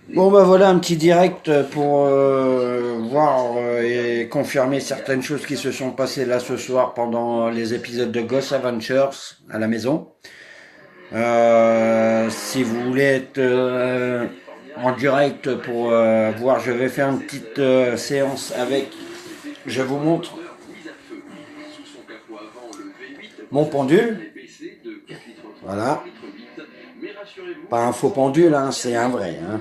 Bon bah voilà un petit direct pour voir et confirmer certaines choses qui se sont passées là ce soir pendant les épisodes de Ghost Adventures à la maison. Si vous voulez être en direct pour voir, je vais faire une petite séance avec, je vous montre mon pendule. Voilà. Pas un faux pendule, hein, c'est un vrai. Hein.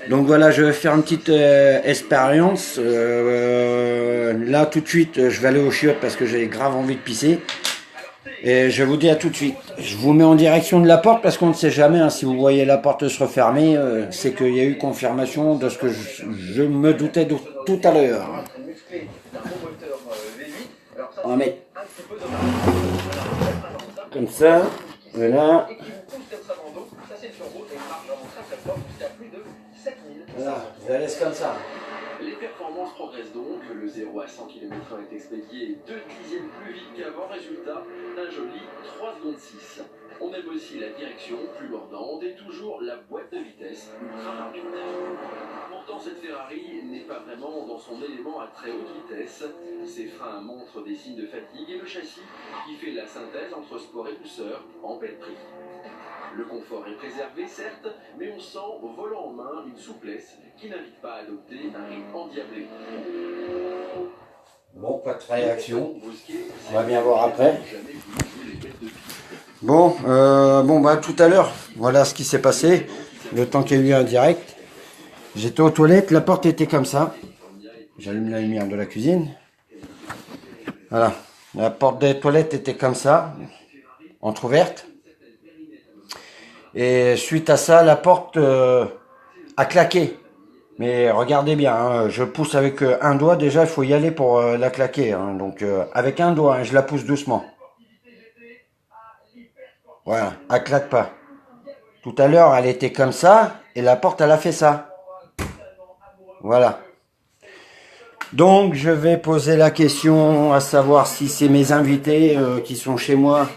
Donc voilà, je vais faire une petite expérience. Là tout de suite, je vais aller aux chiottes parce que j'ai grave envie de pisser. Et je vous dis à tout de suite. Je vous mets en direction de la porte parce qu'on ne sait jamais. Hein, si vous voyez la porte se refermer, c'est qu'il y a eu confirmation de ce que je me doutais tout à l'heure. On va mettre comme ça. Voilà. Voilà, je la laisse comme ça. Les performances progressent donc, le 0 à 100 km/h est expédié 2 dixièmes plus vite qu'avant, résultat, un joli 3 secondes 6. On aime aussi la direction plus mordante et toujours la boîte de vitesse ultra rapide. Pourtant cette Ferrari n'est pas vraiment dans son élément à très haute vitesse. Ses freins montrent des signes de fatigue et le châssis qui fait la synthèse entre sport et douceur en paie le prix. Le confort est préservé, certes, mais on sent au volant en main une souplesse qui n'invite pas à adopter un rythme endiablé. Bon, pas de réaction. On va bien voir après. Bon, bah tout à l'heure, voilà ce qui s'est passé. Le temps qu'il y a eu un direct. J'étais aux toilettes, la porte était comme ça. J'allume la lumière de la cuisine. Voilà, la porte des toilettes était comme ça, entrouverte. Et suite à ça, la porte a claqué. Mais regardez bien, hein, je pousse avec un doigt. Déjà, il faut y aller pour la claquer. Hein, donc, avec un doigt, hein, je la pousse doucement. Voilà, elle claque pas. Tout à l'heure, elle était comme ça, et la porte, elle a fait ça. Voilà. Donc, je vais poser la question à savoir si c'est mes invités qui sont chez moi,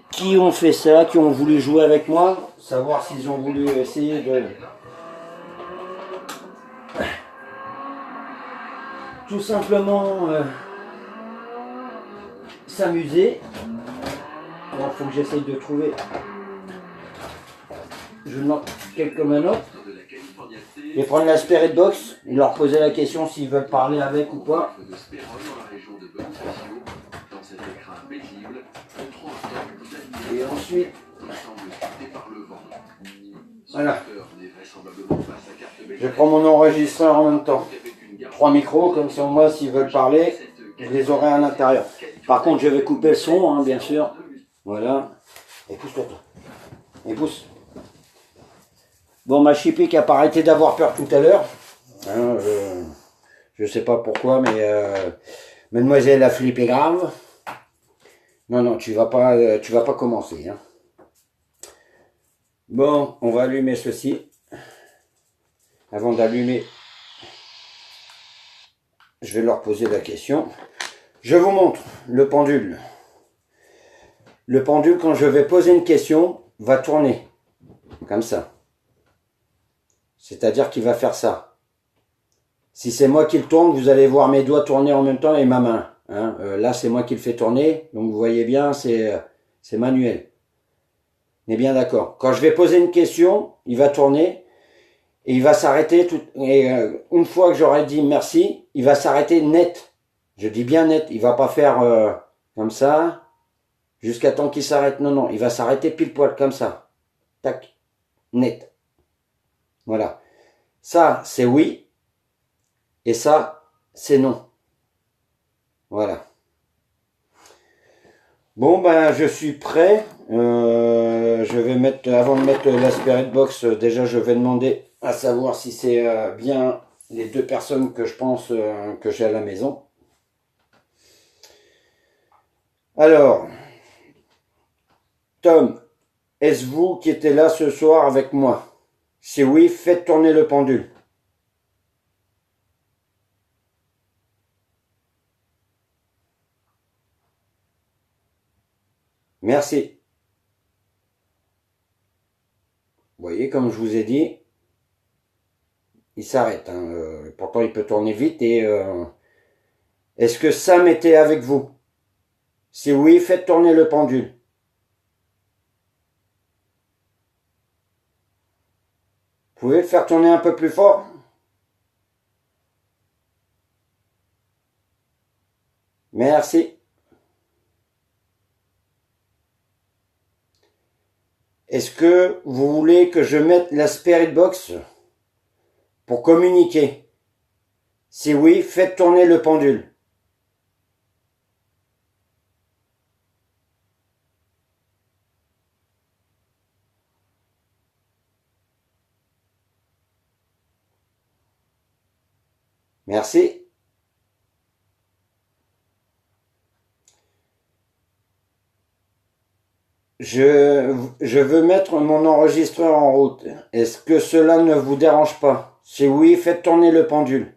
qui ont fait ça, qui ont voulu jouer avec moi, savoir s'ils ont voulu essayer de... Tout simplement s'amuser. Il faut que j'essaye de trouver. Je demande quelques manottes. Je vais prendre la Spirit Box et leur poser la question s'ils veulent parler avec ou pas. Et ensuite, voilà. Je prends mon enregistreur en même temps. 3 micros, comme ça moi s'ils veulent parler, je les aurai à l'intérieur. Par contre, je vais couper le son, hein, bien sûr. Voilà. Et pousse-toi, toi. Et pousse. Bon, ma chipie qui a pas arrêté d'avoir peur tout à l'heure. Hein, je sais pas pourquoi, mais mademoiselle a flippé grave. Non, tu vas pas commencer. Hein. Bon, on va allumer ceci. Avant d'allumer, je vais leur poser la question. Je vous montre le pendule. Le pendule, quand je vais poser une question, va tourner. Comme ça. C'est-à-dire qu'il va faire ça. Si c'est moi qui le tourne, vous allez voir mes doigts tourner en même temps et ma main. Hein. Là, c'est moi qui le fais tourner. Donc, vous voyez bien, c'est manuel. On est bien d'accord. Quand je vais poser une question, il va tourner. Et il va s'arrêter. Et une fois que j'aurai dit merci, il va s'arrêter net. Je dis bien net. Il va pas faire comme ça. Jusqu'à temps qu'il s'arrête. Non. Il va s'arrêter pile poil comme ça. Tac. Net. Voilà. Ça, c'est oui. Et ça, c'est non. Voilà. Bon, ben, je suis prêt. Je vais mettre, avant de mettre la Spirit Box, déjà, je vais demander à savoir si c'est bien les 2 personnes que je pense que j'ai à la maison. Alors, Tom, est-ce vous qui étiez là ce soir avec moi? Si oui, faites tourner le pendule. Merci. Vous voyez, comme je vous ai dit, il s'arrête. Hein. Pourtant, il peut tourner vite. Et est-ce que Sam était avec vous? Si oui, faites tourner le pendule. Vous pouvez le faire tourner un peu plus fort? Merci. Est-ce que vous voulez que je mette la Spirit Box pour communiquer? Si oui, faites tourner le pendule. Merci. Je veux mettre mon enregistreur en route. Est-ce que cela ne vous dérange pas? Si oui, faites tourner le pendule.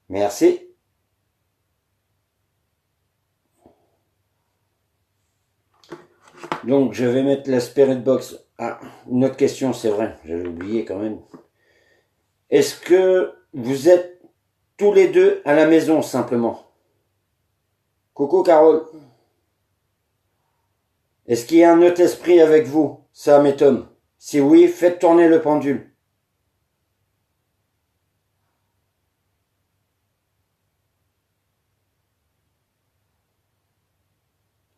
Merci. Donc, je vais mettre la Spirit Box. Ah, une autre question, c'est vrai, j'avais oublié quand même. Est-ce que vous êtes tous les deux à la maison, simplement? Coucou, Carole. Est-ce qu'il y a un autre esprit avec vous, Sam et Tom? Si oui, faites tourner le pendule.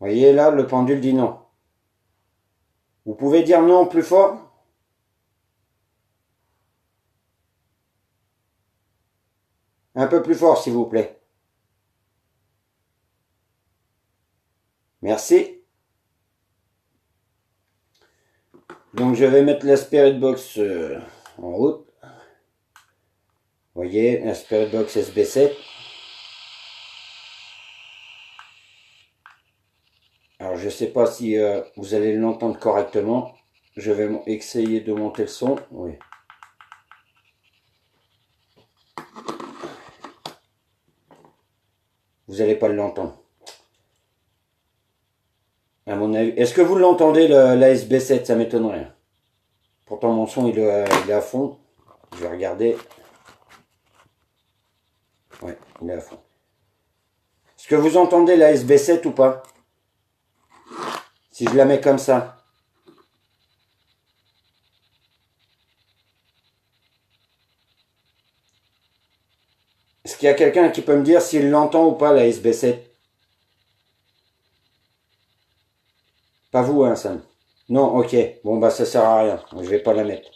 Voyez là, le pendule dit non. Vous pouvez dire non plus fort? Un peu plus fort, s'il vous plaît. Merci. Donc je vais mettre la Spirit Box en route. Voyez, la Spirit Box SB7. Alors je ne sais pas si vous allez l'entendre correctement. Je vais essayer de monter le son. Oui. Vous n'allez pas l'entendre. À mon avis. Est-ce que vous l'entendez, la SB7? Ça m'étonnerait. Pourtant mon son il est à fond. Je vais regarder. Ouais, il est à fond. Est-ce que vous entendez la SB7 ou pas? Si je la mets comme ça. Est-ce qu'il y a quelqu'un qui peut me dire s'il l'entend ou pas, la SB7? Pas vous, hein, Sam? Non, ok. Bon, bah ça sert à rien. Je vais pas la mettre.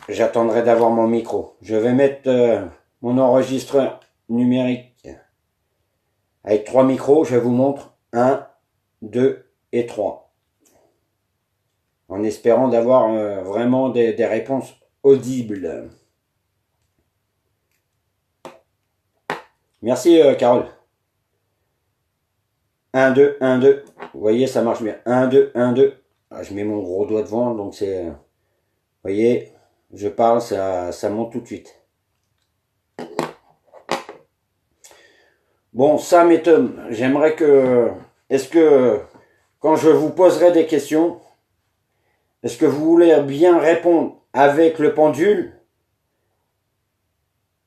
J'attendrai d'avoir mon micro. Je vais mettre mon enregistreur numérique avec 3 micros. Je vous montre 1, 2 et 3. En espérant d'avoir vraiment des réponses audibles. Merci, Carole. 1, 2, 1, 2. Vous voyez, ça marche bien. 1, 2, 1, 2. Ah, je mets mon gros doigt devant, donc c'est... vous voyez, je parle, ça monte tout de suite. Bon, Sam et Tom, j'aimerais que... Est-ce que, quand je vous poserai des questions, est-ce que vous voulez bien répondre avec le pendule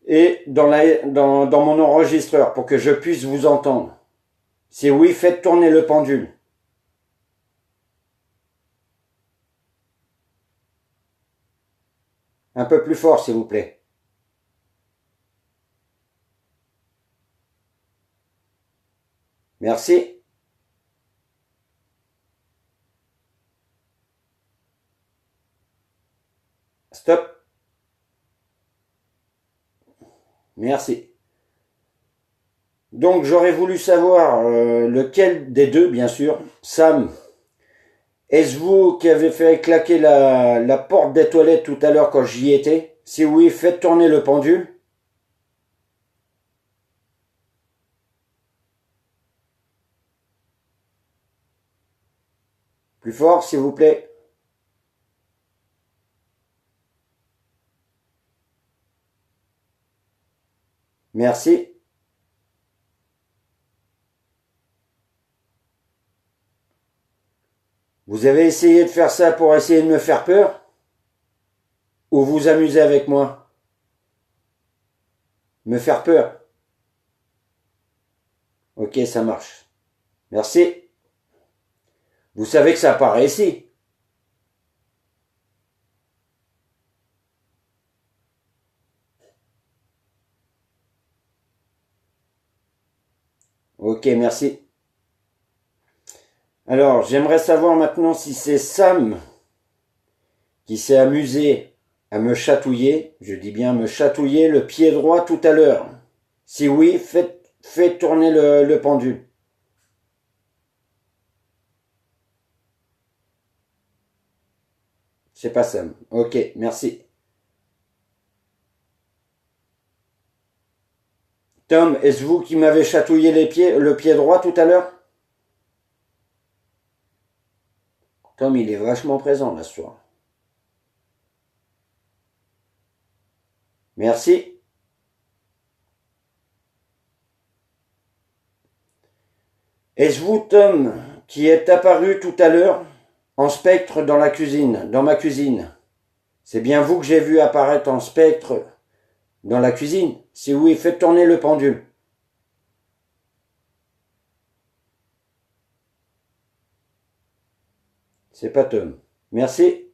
et dans mon enregistreur pour que je puisse vous entendre? Si oui, faites tourner le pendule. Un peu plus fort, s'il vous plaît. Merci. Stop. Merci. Donc j'aurais voulu savoir lequel des deux, bien sûr. Sam, est-ce vous qui avez fait claquer la porte des toilettes tout à l'heure quand j'y étais? Si oui, faites tourner le pendule. Plus fort, s'il vous plaît. Merci. Vous avez essayé de faire ça pour essayer de me faire peur? Ou vous amuser avec moi? Me faire peur? Ok, ça marche. Merci. Vous savez que ça apparaît ici. Ok, merci. Alors, j'aimerais savoir maintenant si c'est Sam qui s'est amusé à me chatouiller, je dis bien me chatouiller le pied droit tout à l'heure. Si oui, faites tourner le pendule. C'est pas Sam. Ok, merci. Tom, est-ce vous qui m'avez chatouillé le pied droit tout à l'heure? Tom, il est vachement présent là ce soir. Merci. Est-ce vous, Tom, qui est apparu tout à l'heure en spectre dans la cuisine, dans ma cuisine? C'est bien vous que j'ai vu apparaître en spectre dans la cuisine? Si oui, faites tourner le pendule. C'est pas Tom. Merci.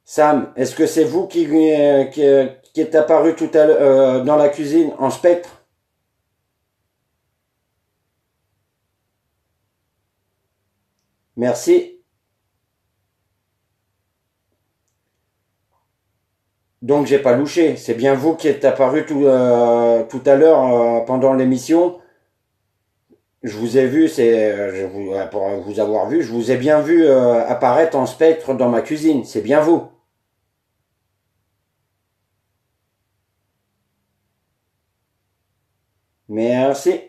Sam, est-ce que c'est vous qui est apparu tout à l'heure dans la cuisine en spectre? Merci. Donc j'ai pas louché. C'est bien vous qui êtes apparu tout à l'heure pendant l'émission. Je vous ai vu, pour vous avoir vu, je vous ai bien vu apparaître en spectre dans ma cuisine. C'est bien vous. Merci.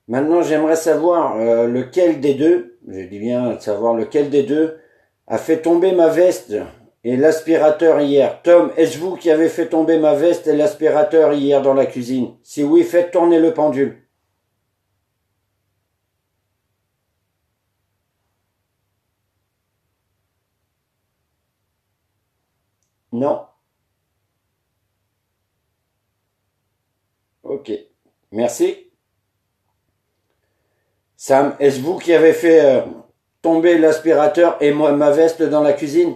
Maintenant, j'aimerais savoir lequel des deux, je dis bien savoir lequel des deux, a fait tomber ma veste et l'aspirateur hier. Tom, est-ce vous qui avez fait tomber ma veste et l'aspirateur hier dans la cuisine? Si oui, faites tourner le pendule. Non. Ok. Merci. Sam, est-ce vous qui avez fait tomber l'aspirateur et moi ma veste dans la cuisine?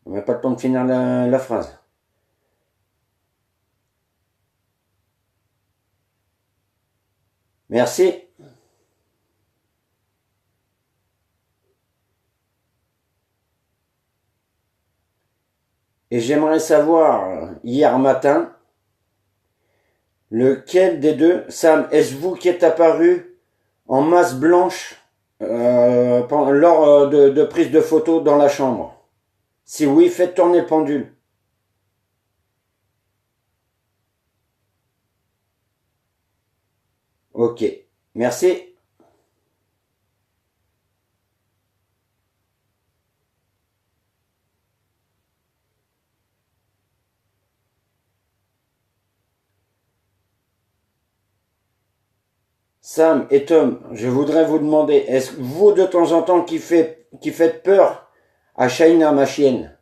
On n'a pas le temps de finir la phrase. Merci. Et j'aimerais savoir, hier matin, lequel des deux, Sam, est-ce vous qui êtes apparu en masse blanche lors de prise de photo dans la chambre? Si oui, faites tourner le pendule. Ok, merci. Sam et Tom, je voudrais vous demander, est-ce que vous de temps en temps qui faites peur à Shaina, ma chienne?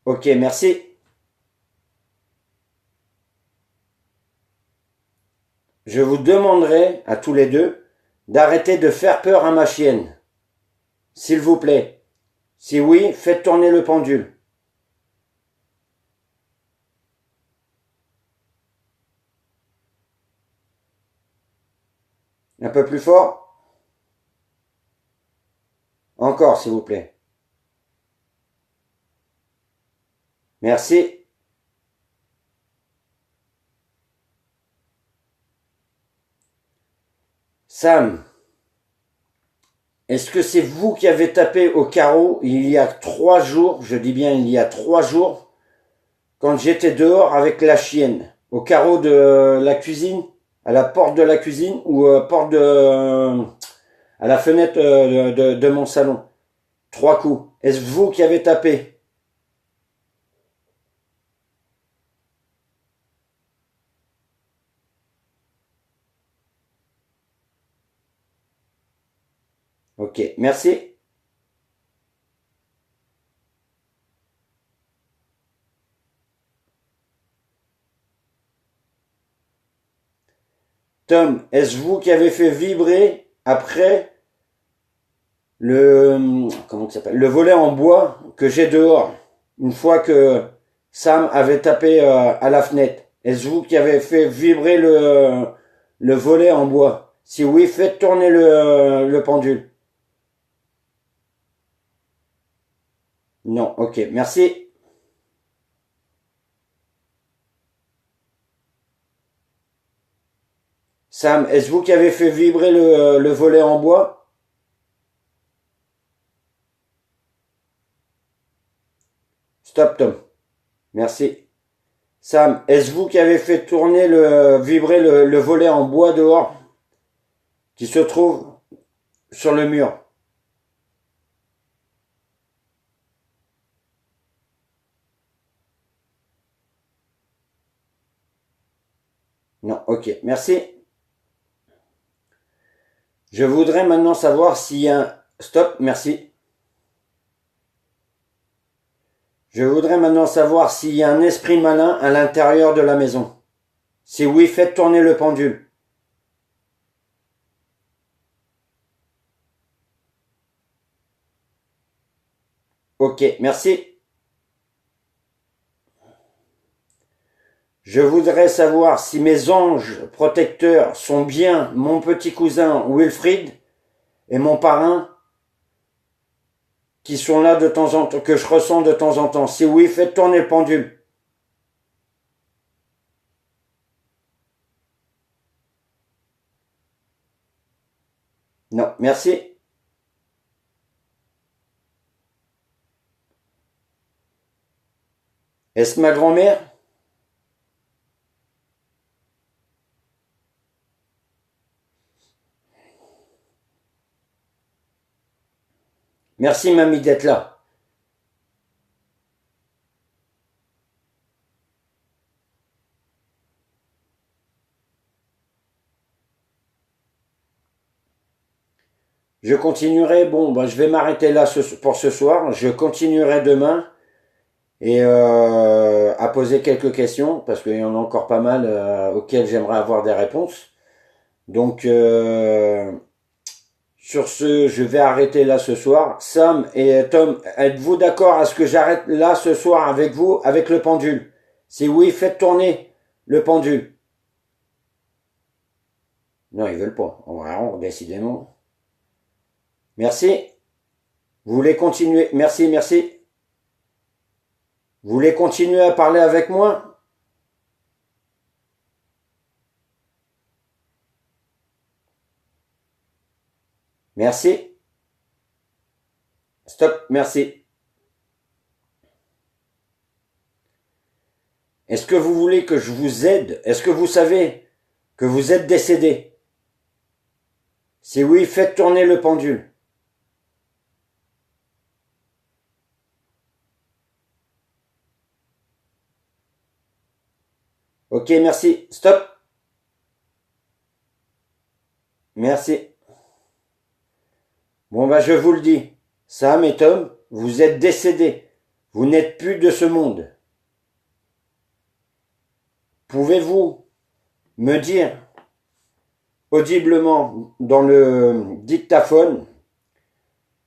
Ok, merci. Je vous demanderai à tous les deux d'arrêter de faire peur à ma chienne. S'il vous plaît. Si oui, faites tourner le pendule. Un peu plus fort. Encore, s'il vous plaît. Merci. Sam, est-ce que c'est vous qui avez tapé au carreau il y a 3 jours, je dis bien il y a 3 jours, quand j'étais dehors avec la chienne, au carreau de la cuisine, à la porte de la cuisine ou à la fenêtre de mon salon. 3 coups. Est-ce vous qui avez tapé? Ok, merci. Tom, est-ce vous qui avez fait vibrer après comment ça s'appelle, le volet en bois que j'ai dehors, une fois que Sam avait tapé à la fenêtre? Est-ce vous qui avez fait vibrer le volet en bois? Si oui, faites tourner le pendule. Non, ok, merci. Sam, est-ce vous qui avez fait vibrer le volet en bois? Stop, Tom. Merci. Sam, est-ce vous qui avez fait tourner vibrer le volet en bois dehors qui se trouve sur le mur? Non, ok, merci. Je voudrais maintenant savoir s'il y a un... Stop, merci. Je voudrais maintenant savoir s'il y a un esprit malin à l'intérieur de la maison. Si oui, faites tourner le pendule. Ok, merci. Je voudrais savoir si mes anges protecteurs sont bien mon petit cousin Wilfried et mon parrain qui sont là de temps en temps, que je ressens de temps en temps. Si oui, faites tourner le pendule. Non, merci. Est-ce ma grand-mère? Merci, mamie, d'être là. Je continuerai, bon, bah, je vais m'arrêter là pour ce soir. Je continuerai demain et à poser quelques questions parce qu'il y en a encore pas mal auxquelles j'aimerais avoir des réponses. Donc, sur ce, je vais arrêter là ce soir. Sam et Tom, êtes-vous d'accord à ce que j'arrête là ce soir avec vous, avec le pendule? Si oui, faites tourner le pendule. Non, ils veulent pas. Alors, décidément. Merci. Vous voulez continuer? Merci, merci. Vous voulez continuer à parler avec moi? Merci. Stop, merci. Est-ce que vous voulez que je vous aide? Est-ce que vous savez que vous êtes décédé? Si oui, faites tourner le pendule. Ok, merci. Stop. Merci. Bon, bah, je vous le dis. Sam et Tom, vous êtes décédés. Vous n'êtes plus de ce monde. Pouvez-vous me dire audiblement dans le dictaphone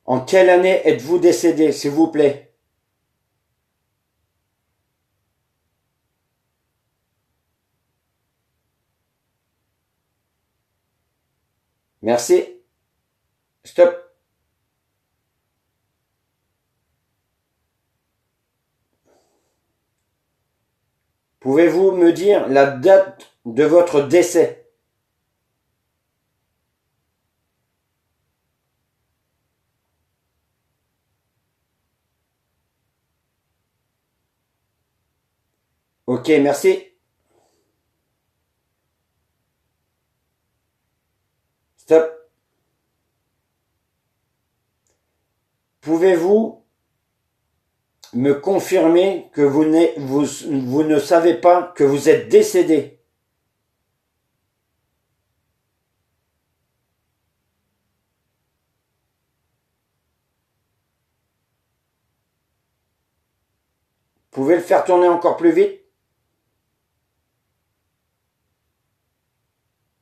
en quelle année êtes-vous décédé, s'il vous plaît? Merci. Stop. Pouvez-vous me dire la date de votre décès? Ok, merci. Stop. Pouvez-vous me confirmer que vous ne savez pas que vous êtes décédé? Vous pouvez le faire tourner encore plus vite?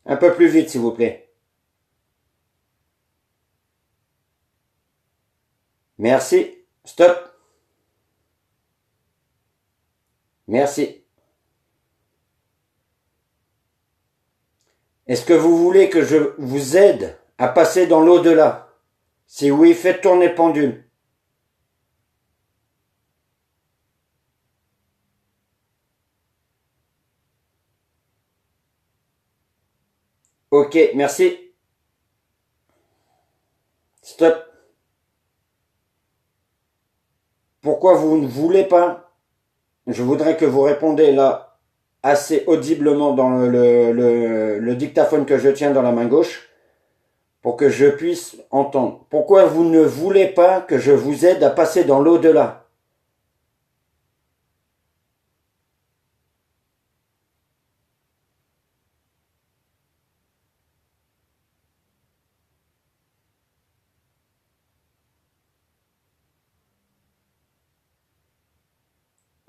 Un peu plus vite, s'il vous plaît. Merci. Stop. Merci. Est-ce que vous voulez que je vous aide à passer dans l'au-delà? Si oui, faites tourner le pendule. Ok, merci. Stop. Pourquoi vous ne voulez pas? Je voudrais que vous répondez là assez audiblement dans le dictaphone que je tiens dans la main gauche pour que je puisse entendre. Pourquoi vous ne voulez pas que je vous aide à passer dans l'au-delà?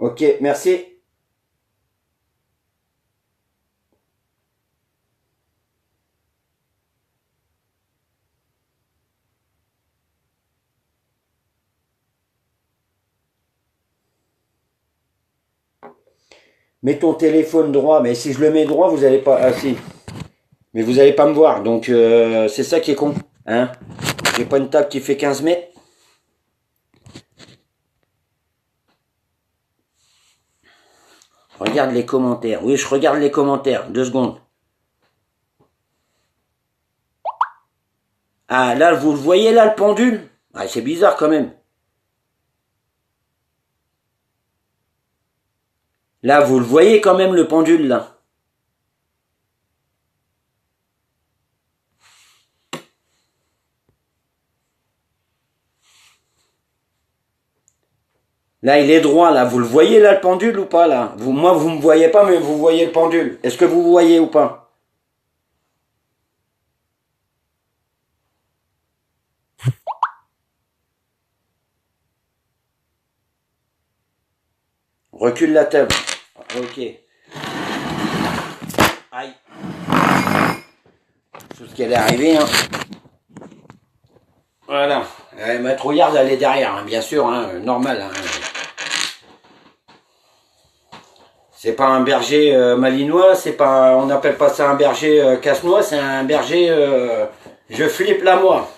Ok, merci. Mets ton téléphone droit, mais si je le mets droit, vous allez pas... Ah si. Mais vous allez pas me voir, donc c'est ça qui est con. Hein? J'ai pas une table qui fait 15 mètres. Regarde les commentaires. Oui, je regarde les commentaires. 2 secondes. Ah, là, vous le voyez là, le pendule? Ah, c'est bizarre quand même. Là, vous le voyez quand même, le pendule, là. Là, il est droit, là. Vous le voyez, là, le pendule ou pas, là? Moi, vous me voyez pas, mais vous voyez le pendule. Est-ce que vous voyez ou pas? Recule la table. Ok. Aïe. Tout ce qui allait arriver, hein. Voilà. Ma trouillarde, elle est derrière, hein, bien sûr, hein, normal. Hein. C'est pas un berger malinois, c'est pas, on n'appelle pas ça un berger casse-noix, c'est un berger je flippe la moi.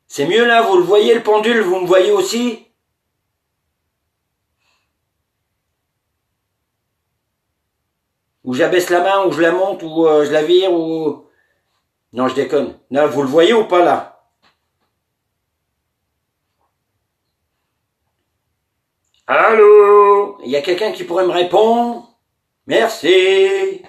C'est mieux là, vous le voyez le pendule, vous me voyez aussi? Ou j'abaisse la main, ou je la monte, ou je la vire, ou... Non, je déconne. Là, vous le voyez ou pas là? Allô? Il y a quelqu'un qui pourrait me répondre? Merci.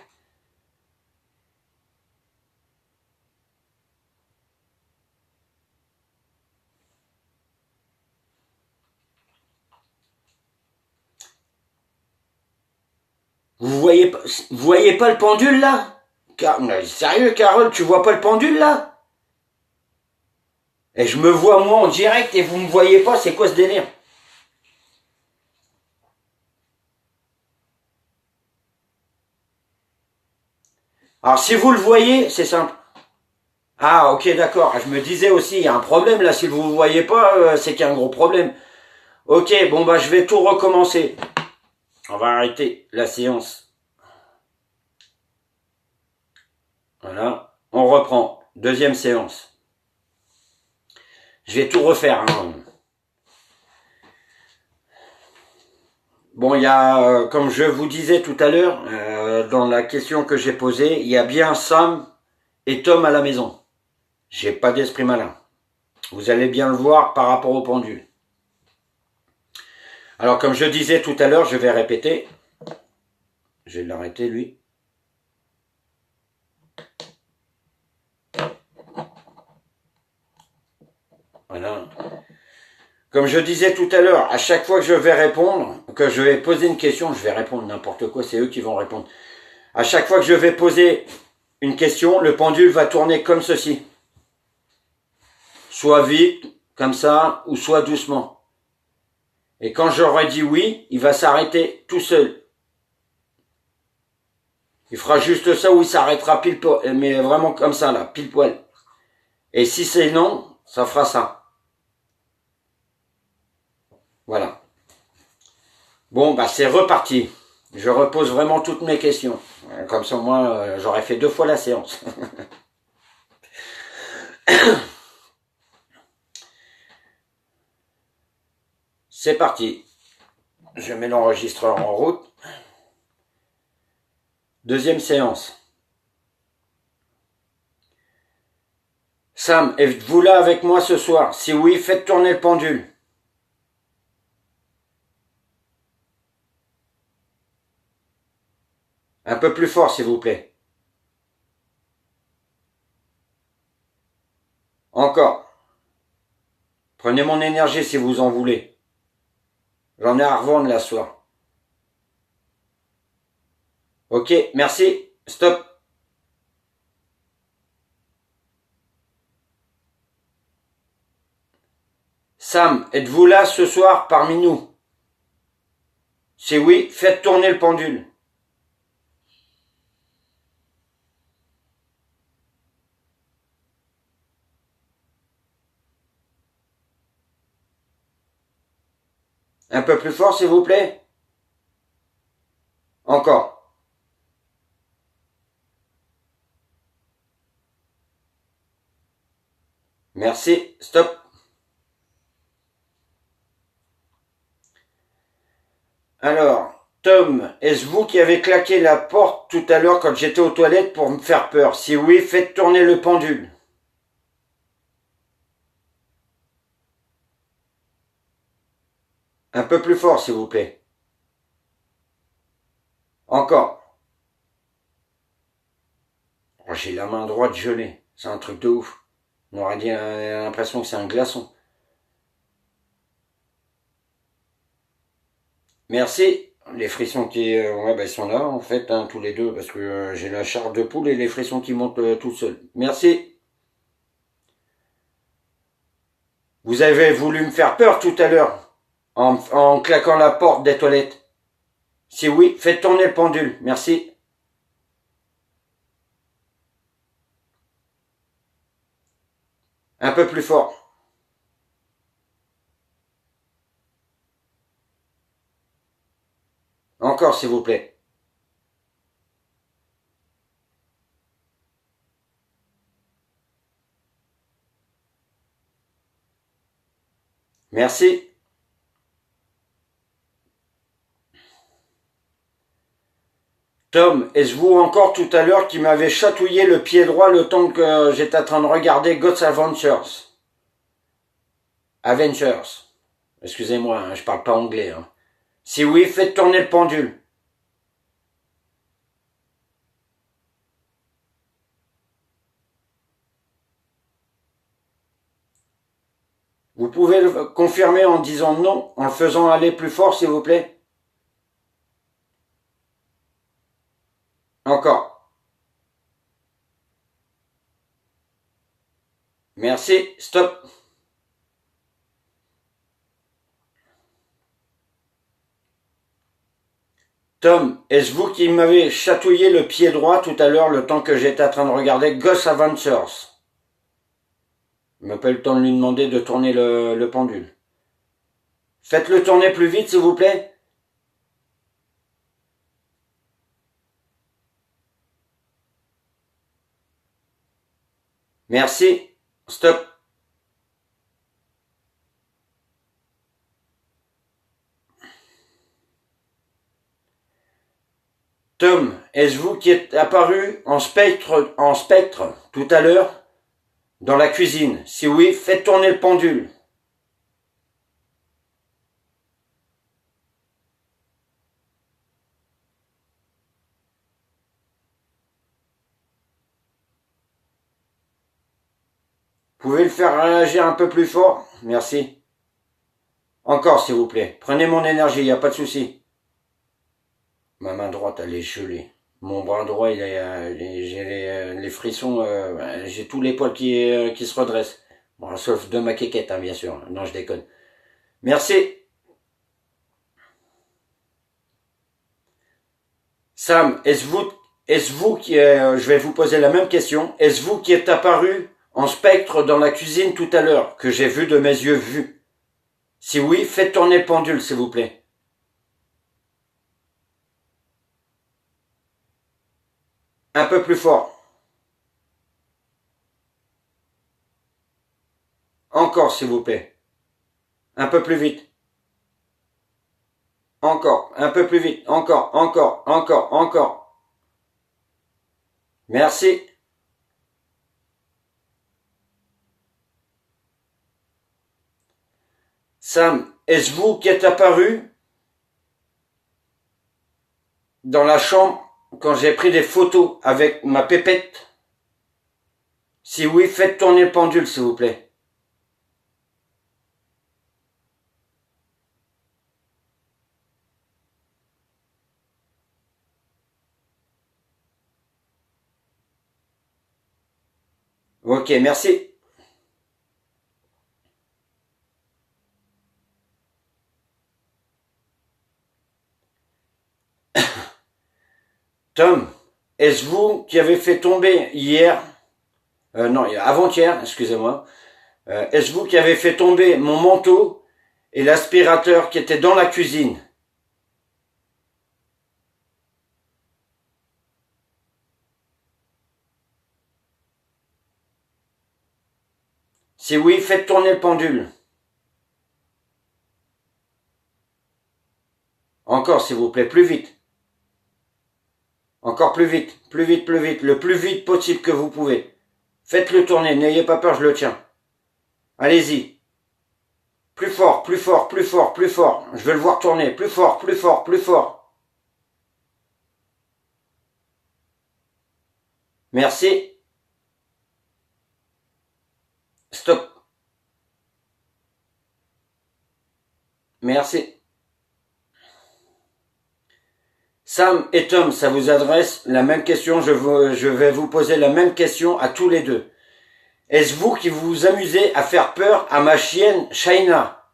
Vous voyez pas le pendule là? Sérieux, Carole, tu vois pas le pendule là? Et je me vois moi en direct et vous me voyez pas, c'est quoi ce délire? Alors si vous le voyez, c'est simple. Ah ok d'accord, je me disais aussi, il y a un problème là, si vous ne voyez pas, c'est qu'il y a un gros problème. Ok, bon bah je vais tout recommencer. On va arrêter la séance. Voilà, on reprend. Deuxième séance. Je vais tout refaire. Hein. Bon, il y a, comme je vous disais tout à l'heure, dans la question que j'ai posée, il y a bien Sam et Tom à la maison. J'ai pas d'esprit malin. Vous allez bien le voir par rapport au pendule. Alors, comme je disais tout à l'heure, je vais répéter. Je vais l'arrêter, lui. Voilà. Comme je disais tout à l'heure, à chaque fois que je vais répondre, que je vais poser une question, je vais répondre n'importe quoi, c'est eux qui vont répondre. À chaque fois que je vais poser une question, le pendule va tourner comme ceci. Soit vite, comme ça, ou soit doucement. Et quand j'aurai dit oui, il va s'arrêter tout seul. Il fera juste ça ou il s'arrêtera pile poil, mais vraiment comme ça là, pile poil. Et si c'est non, ça fera ça. Voilà. Bon, bah c'est reparti. Je repose vraiment toutes mes questions. Comme ça, moi, j'aurais fait 2 fois la séance. C'est parti. Je mets l'enregistreur en route. Deuxième séance. Sam, êtes-vous là avec moi ce soir? Si oui, faites tourner le pendule. Un peu plus fort, s'il vous plaît. Encore. Prenez mon énergie si vous en voulez. J'en ai à revendre là ce soir. Ok, merci. Stop. Sam, êtes-vous là ce soir parmi nous? Si oui, faites tourner le pendule. Un peu plus fort, s'il vous plaît. Encore. Merci. Stop. Alors, Tom, est-ce vous qui avez claqué la porte tout à l'heure quand j'étais aux toilettes pour me faire peur? Si oui, faites tourner le pendule. Un peu plus fort, s'il vous plaît. Encore. Oh, j'ai la main droite gelée. C'est un truc de ouf. On aurait dit l'impression que c'est un glaçon. Merci. Les frissons qui... ouais, bah, ils sont là, en fait, hein, tous les deux, parce que j'ai la chair de poule et les frissons qui montent tout seuls. Merci. Vous avez voulu me faire peur tout à l'heure, en claquant la porte des toilettes. Si oui, faites tourner le pendule. Merci. Un peu plus fort. Encore, s'il vous plaît. Merci. Tom, est-ce vous encore tout à l'heure qui m'avez chatouillé le pied droit le temps que j'étais en train de regarder God's Adventures? Avengers. Excusez-moi, hein, je parle pas anglais. Hein. Si oui, faites tourner le pendule. Vous pouvez le confirmer en disant non, en le faisant aller plus fort, s'il vous plaît? Encore. Merci. Stop. Tom, est-ce vous qui m'avez chatouillé le pied droit tout à l'heure le temps que j'étais en train de regarder Ghost Adventures? Il m'a pas eu le temps de lui demander de tourner le pendule. Faites-le tourner plus vite, s'il vous plaît. Merci. Stop. Tom, est-ce vous qui êtes apparu en spectre tout à l'heure dans la cuisine? Si oui, faites tourner le pendule. Pouvez le faire réagir un peu plus fort? Merci. Encore, s'il vous plaît. Prenez mon énergie, il n'y a pas de souci. Ma main droite, elle est gelée. Mon bras droit, j'ai les frissons, j'ai tous les poils qui se redressent. Bon, sauf de ma quéquette, hein, bien sûr. Non, je déconne. Merci. Sam, est-ce vous qui, je vais vous poser la même question. Est-ce vous qui êtes apparu en spectre dans la cuisine tout à l'heure, que j'ai vu de mes yeux vus? Si oui, faites tourner le pendule, s'il vous plaît. Un peu plus fort. Encore, s'il vous plaît. Un peu plus vite. Encore, un peu plus vite. Encore, encore, encore, encore. Merci. Sam, est-ce vous qui êtes apparu dans la chambre quand j'ai pris des photos avec ma pépette? Si oui, faites tourner le pendule, s'il vous plaît. Ok, merci. Tom, est-ce vous qui avez fait tomber hier, non, avant-hier, excusez-moi, est-ce vous qui avez fait tomber mon manteau et l'aspirateur qui était dans la cuisine? Si oui, faites tourner le pendule. Encore, s'il vous plaît, plus vite. Encore plus vite, plus vite, plus vite, le plus vite possible que vous pouvez. Faites-le tourner, n'ayez pas peur, je le tiens. Allez-y. Plus fort, plus fort, plus fort, plus fort. Je veux le voir tourner. Plus fort, plus fort, plus fort. Merci. Stop. Merci. Sam et Tom, ça vous adresse la même question. Je vais vous poser la même question à tous les deux. Est-ce vous qui vous amusez à faire peur à ma chienne Shaina?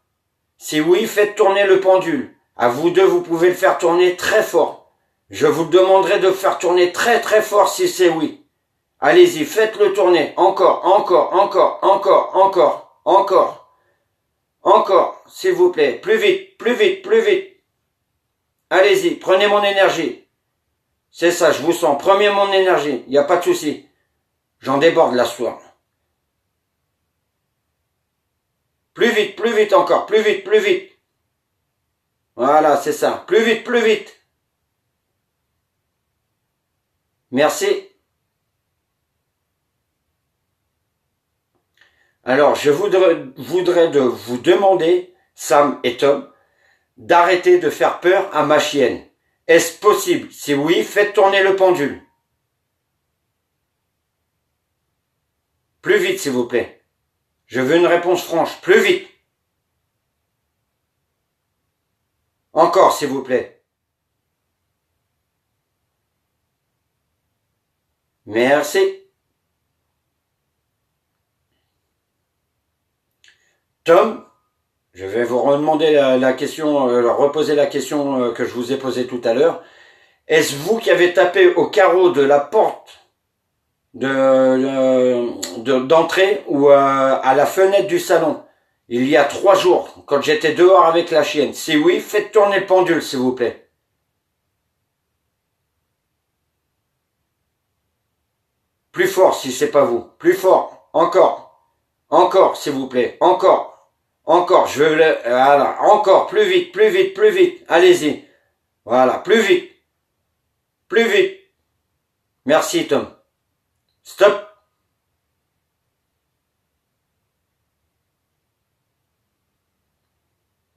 Si oui, faites tourner le pendule. À vous deux, vous pouvez le faire tourner très fort. Je vous demanderai de faire tourner très très fort si c'est oui. Allez-y, faites-le tourner. Encore, encore, encore, encore, encore, encore. Encore, s'il vous plaît. Plus vite, plus vite, plus vite. Allez-y, prenez mon énergie. C'est ça, je vous sens. Prenez mon énergie. Il n'y a pas de souci. J'en déborde là ce soir. Plus vite encore. Plus vite, plus vite. Voilà, c'est ça. Plus vite, plus vite. Merci. Alors, je voudrais de vous demander, Sam et Tom, d'arrêter de faire peur à ma chienne. Est-ce possible? Si oui, faites tourner le pendule. Plus vite, s'il vous plaît. Je veux une réponse franche. Plus vite. Encore, s'il vous plaît. Merci. Tom, je vais vous redemander la question, reposer la question que je vous ai posée tout à l'heure. Est-ce vous qui avez tapé au carreau de la porte d'entrée ou à la fenêtre du salon il y a 3 jours, quand j'étais dehors avec la chienne? Si oui, faites tourner le pendule, s'il vous plaît. Plus fort si c'est pas vous. Plus fort. Encore. Encore, s'il vous plaît. Encore. Encore. Je veux le... Voilà. Encore. Plus vite, plus vite, plus vite. Allez-y. Voilà. Plus vite. Plus vite. Merci, Tom. Stop.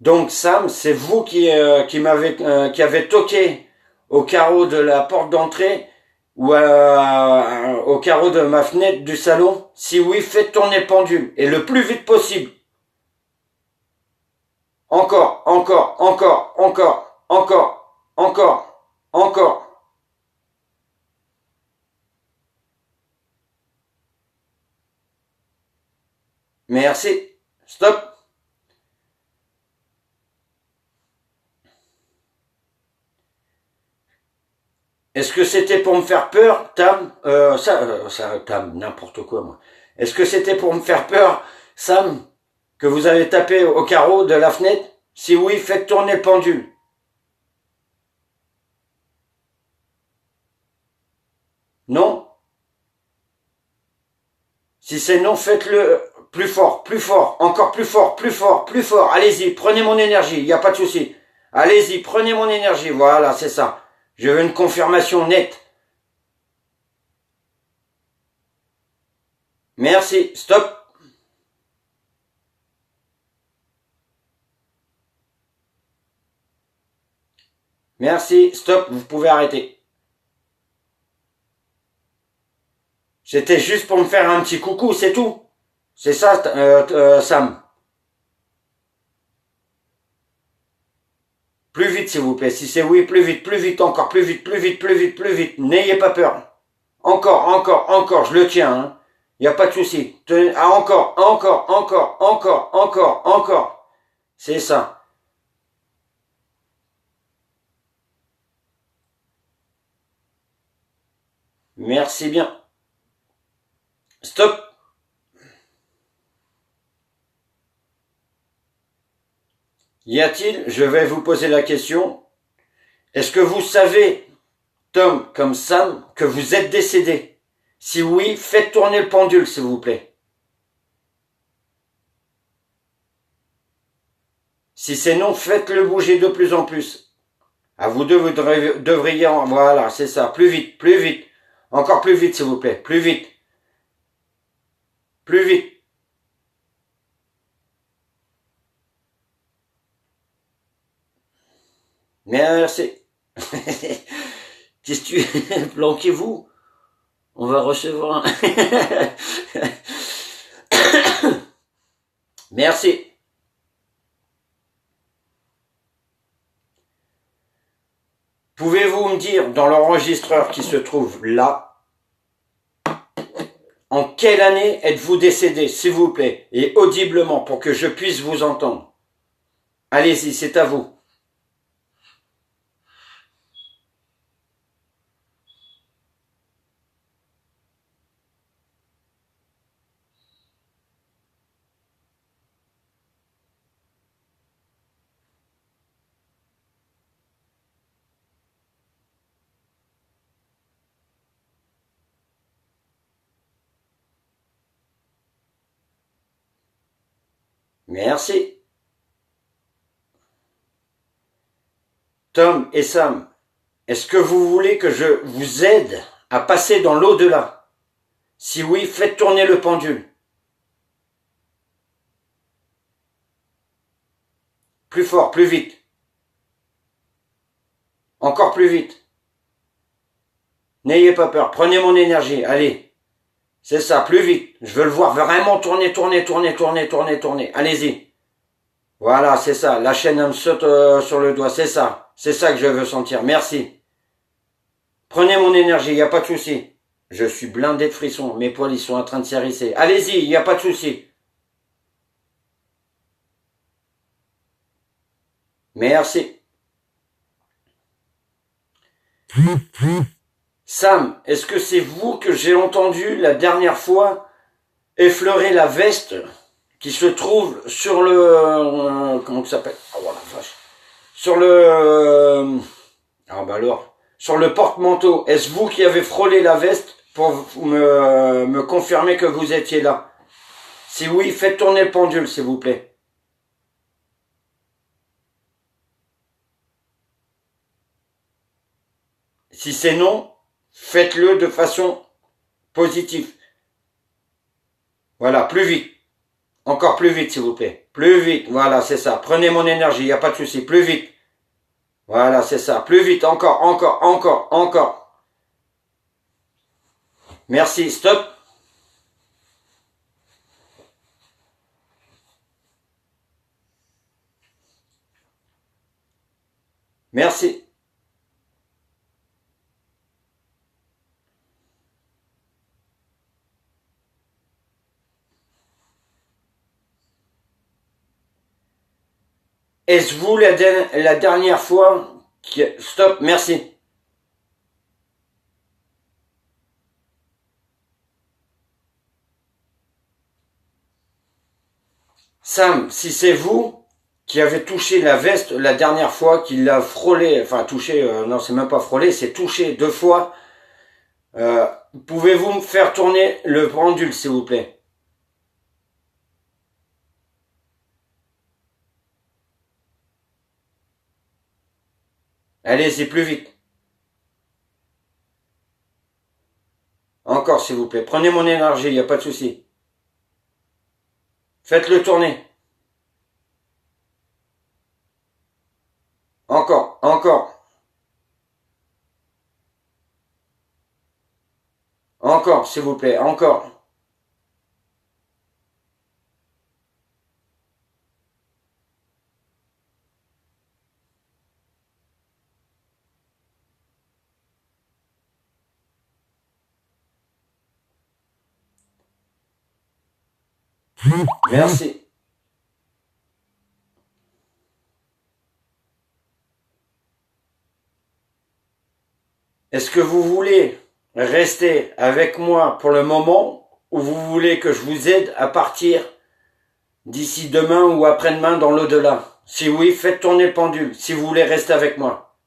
Donc, Sam, c'est vous qui avez toqué au carreau de la porte d'entrée ou au carreau de ma fenêtre du salon? Si oui, faites tourner le pendule et le plus vite possible. Encore, encore, encore, encore, encore, encore, encore. Merci. Stop. Est-ce que c'était pour me faire peur, Tam? Tam, n'importe quoi, moi. Est-ce que c'était pour me faire peur, Sam, que vous avez tapé au carreau de la fenêtre? Si oui, faites tourner le pendule. Non? Si c'est non, faites-le plus fort, encore plus fort, plus fort, plus fort. Allez-y, prenez mon énergie, il n'y a pas de souci. Allez-y, prenez mon énergie, voilà, c'est ça. Je veux une confirmation nette. Merci, stop. Merci, stop, vous pouvez arrêter. C'était juste pour me faire un petit coucou, c'est tout. C'est ça, Sam. Plus vite, s'il vous plaît. Si c'est oui, plus vite, encore plus vite, plus vite, plus vite, plus vite. N'ayez pas peur. Encore, encore, encore, je le tiens, hein. Il n'y a pas de souci. Ah, encore, encore, encore, encore, encore, encore. C'est ça. Merci bien. Stop. Y a-t-il, je vais vous poser la question, est-ce que vous savez, Tom comme Sam, que vous êtes décédé? Si oui, faites tourner le pendule, s'il vous plaît. Si c'est non, faites-le bouger de plus en plus. À vous deux, vous devriez, voilà, c'est ça, plus vite, plus vite. Encore plus vite, s'il vous plaît, plus vite. Plus vite. Merci. Qu'est-ce que tu... Planquez-vous. On va recevoir un... Merci. Pouvez-vous me dire, dans l'enregistreur qui se trouve là, en quelle année êtes-vous décédé, s'il vous plaît, et audiblement, pour que je puisse vous entendre? Allez-y, c'est à vous. Merci. Tom et Sam, est-ce que vous voulez que je vous aide à passer dans l'au-delà? Si oui, faites tourner le pendule. Plus fort, plus vite. Encore plus vite. N'ayez pas peur, prenez mon énergie, allez. C'est ça, plus vite. Je veux le voir vraiment tourner, tourner, tourner, tourner, tourner, tourner. Allez-y. Voilà, c'est ça. La chaîne me saute sur le doigt, c'est ça. C'est ça que je veux sentir. Merci. Prenez mon énergie, il n'y a pas de souci. Je suis blindé de frissons. Mes poils, ils sont en train de s'hérisser. Allez-y, il n'y a pas de souci. Merci. Sam, est-ce que c'est vous que j'ai entendu la dernière fois effleurer la veste qui se trouve sur le... comment ça s'appelle? Oh la vache. Sur le... ah bah alors. Sur le porte-manteau. Est-ce vous qui avez frôlé la veste pour me confirmer que vous étiez là? Si oui, faites tourner le pendule, s'il vous plaît. Si c'est non, faites-le de façon positive. Voilà, plus vite. Encore plus vite, s'il vous plaît. Plus vite, voilà, c'est ça. Prenez mon énergie, il n'y a pas de souci. Plus vite. Voilà, c'est ça. Plus vite, encore, encore, encore, encore. Merci, stop. Merci. Est-ce vous la dernière fois que... Stop, merci. Sam, si c'est vous qui avez touché la veste la dernière fois, qu'il l'a frôlé, enfin touché, non c'est même pas frôlé, c'est touché 2 fois, pouvez-vous me faire tourner le pendule s'il vous plaît? Allez-y plus vite. Encore s'il vous plaît. Prenez mon énergie, il n'y a pas de souci. Faites-le tourner. Encore, encore. Encore, s'il vous plaît, encore. Merci. Est-ce que vous voulez rester avec moi pour le moment ou vous voulez que je vous aide à partir d'ici demain ou après-demain dans l'au-delà? Si oui, faites tourner le pendule, si vous voulez rester avec moi.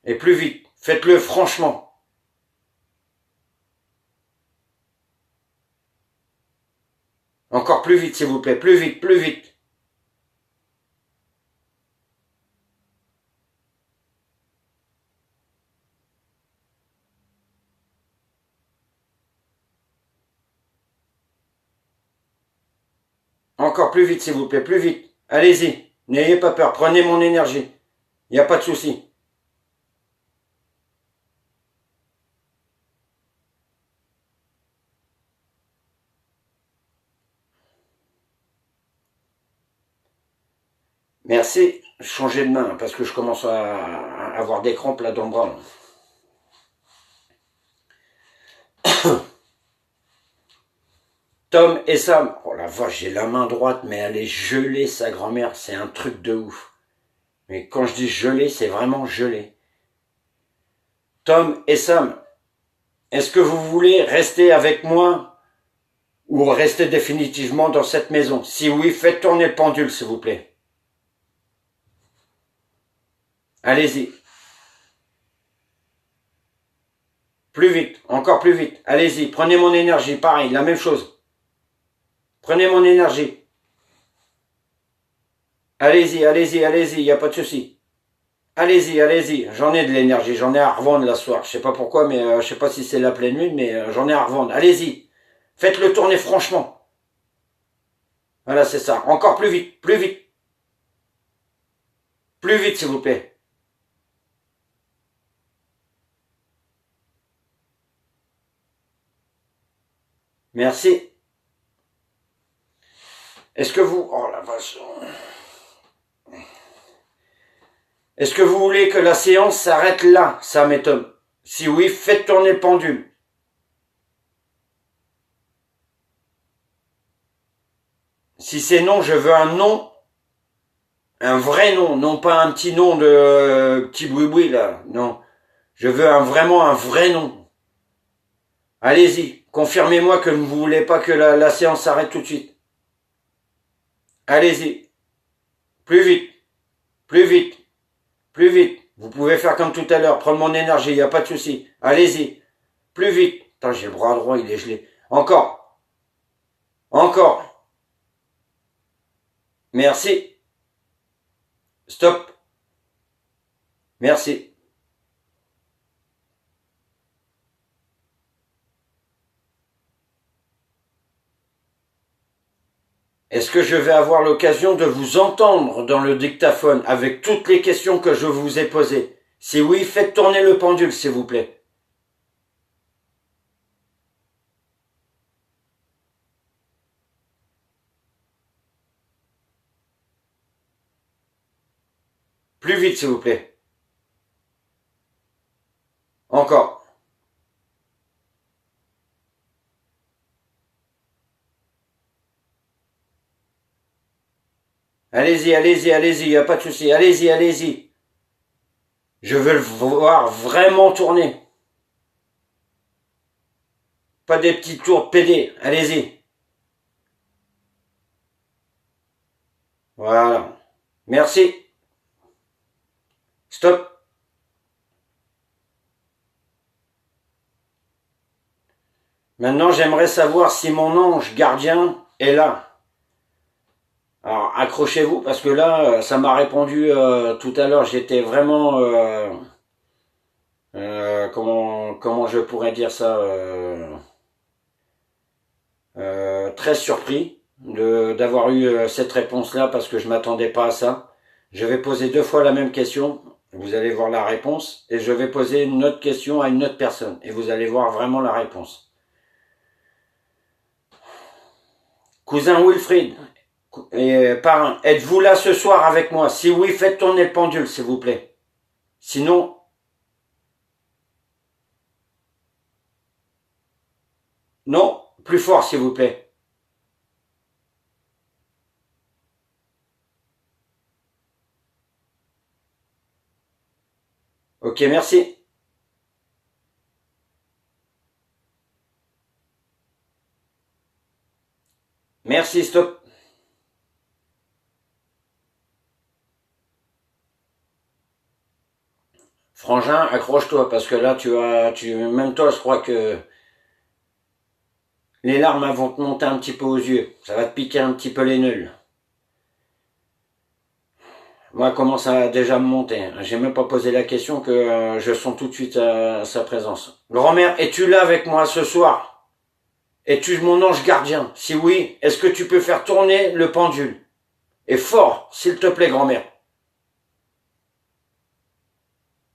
Et plus vite, faites-le franchement. Encore plus vite s'il vous plaît, plus vite, plus vite. Encore plus vite s'il vous plaît, plus vite. Allez-y, n'ayez pas peur, prenez mon énergie. Il n'y a pas de souci. Merci, changez de main parce que je commence à avoir des crampes là dans le bras. Tom et Sam, oh la vache, j'ai la main droite, mais elle est gelée, sa grand-mère, c'est un truc de ouf. Mais quand je dis gelée, c'est vraiment gelé. Tom et Sam, est-ce que vous voulez rester avec moi ou rester définitivement dans cette maison? Si oui, faites tourner le pendule, s'il vous plaît. Allez-y. Plus vite, encore plus vite. Allez-y, prenez mon énergie, pareil, la même chose. Prenez mon énergie. Allez-y, allez-y, allez-y, il n'y a pas de souci. Allez-y, allez-y, j'en ai de l'énergie, j'en ai à revendre la soir. Je sais pas pourquoi, mais je sais pas si c'est la pleine lune, mais j'en ai à revendre. Allez-y, faites-le tourner franchement. Voilà, c'est ça. Encore plus vite, plus vite. Plus vite, s'il vous plaît. Merci. Est-ce que vous... Oh la vache. Est-ce que vous voulez que la séance s'arrête là, Sam et Tom? Si oui, faites tourner le pendule. Si c'est non, je veux un nom, un vrai nom, non pas un petit nom de petit boui-boui là, non. Je veux vraiment un vrai nom. Allez-y, confirmez-moi que vous ne voulez pas que la séance s'arrête tout de suite. Allez-y, plus vite, plus vite, plus vite. Vous pouvez faire comme tout à l'heure, prendre mon énergie, il n'y a pas de souci. Allez-y, plus vite. Attends, j'ai le bras droit, il est gelé. Encore, encore. Merci. Stop. Merci. Est-ce que je vais avoir l'occasion de vous entendre dans le dictaphone avec toutes les questions que je vous ai posées? Si oui, faites tourner le pendule, s'il vous plaît. Plus vite, s'il vous plaît. Encore. Allez-y, allez-y, allez-y, il n'y a pas de souci. Allez-y, allez-y. Je veux le voir vraiment tourner. Pas des petits tours de PD. Allez-y. Voilà. Merci. Stop. Maintenant, j'aimerais savoir si mon ange gardien est là. Alors, accrochez-vous, parce que là, ça m'a répondu tout à l'heure. J'étais vraiment... comment je pourrais dire ça très surpris d'avoir eu cette réponse-là, parce que je m'attendais pas à ça. Je vais poser 2 fois la même question. Vous allez voir la réponse. Et je vais poser une autre question à une autre personne. Et vous allez voir vraiment la réponse. Cousin Wilfried, et parrain, êtes-vous là ce soir avec moi? Si oui, faites tourner le pendule, s'il vous plaît. Sinon, non, plus fort, s'il vous plaît. Ok, merci. Merci, stop. Frangin, accroche-toi, parce que là, même toi, je crois que les larmes vont te monter un petit peu aux yeux. Ça va te piquer un petit peu les neules. Moi, comment ça a déjà me monter. J'ai même pas posé la question que je sens tout de suite sa présence. Grand-mère, es-tu là avec moi ce soir? Es-tu mon ange gardien? Si oui, est-ce que tu peux faire tourner le pendule? Et fort, s'il te plaît, grand-mère.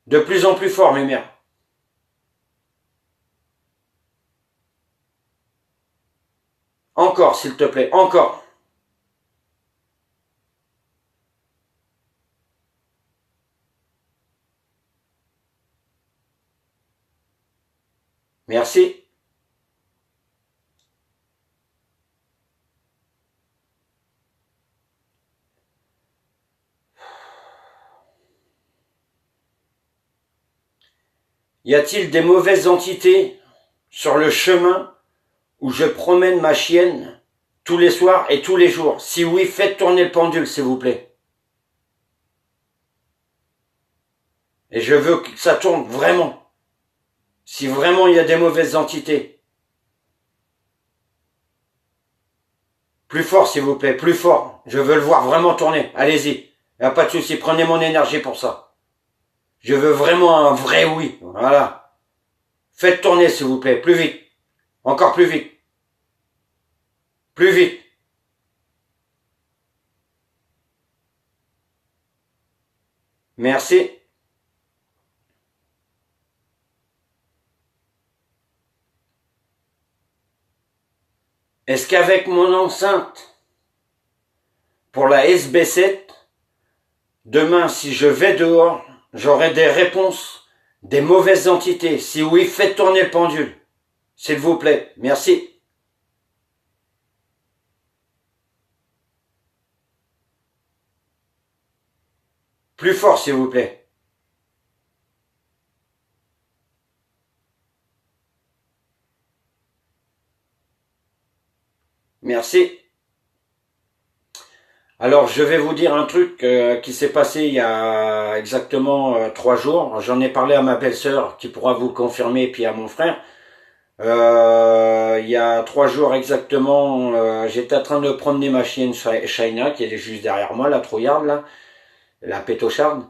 De plus en plus fort, mes mères. Encore, s'il te plaît, encore. Merci. Y a-t-il des mauvaises entités sur le chemin où je promène ma chienne tous les soirs et tous les jours? Si oui, faites tourner le pendule, s'il vous plaît. Et je veux que ça tourne vraiment. Si vraiment il y a des mauvaises entités. Plus fort, s'il vous plaît, plus fort. Je veux le voir vraiment tourner. Allez-y. Y a pas de souci, prenez mon énergie pour ça. Je veux vraiment un vrai oui. Voilà. Faites tourner, s'il vous plaît, plus vite. Encore plus vite. Plus vite. Merci. Est-ce qu'avec mon enceinte pour la SB7, demain, si je vais dehors, j'aurai des réponses des mauvaises entités? Si oui, faites tourner le pendule. S'il vous plaît. Merci. Plus fort, s'il vous plaît. Merci. Alors, je vais vous dire un truc qui s'est passé il y a exactement 3 jours. J'en ai parlé à ma belle-sœur qui pourra vous le confirmer, et puis à mon frère. Il y a 3 jours exactement, j'étais en train de promener ma chienne Shaina, qui est juste derrière moi, la trouillarde, là, la pétocharde.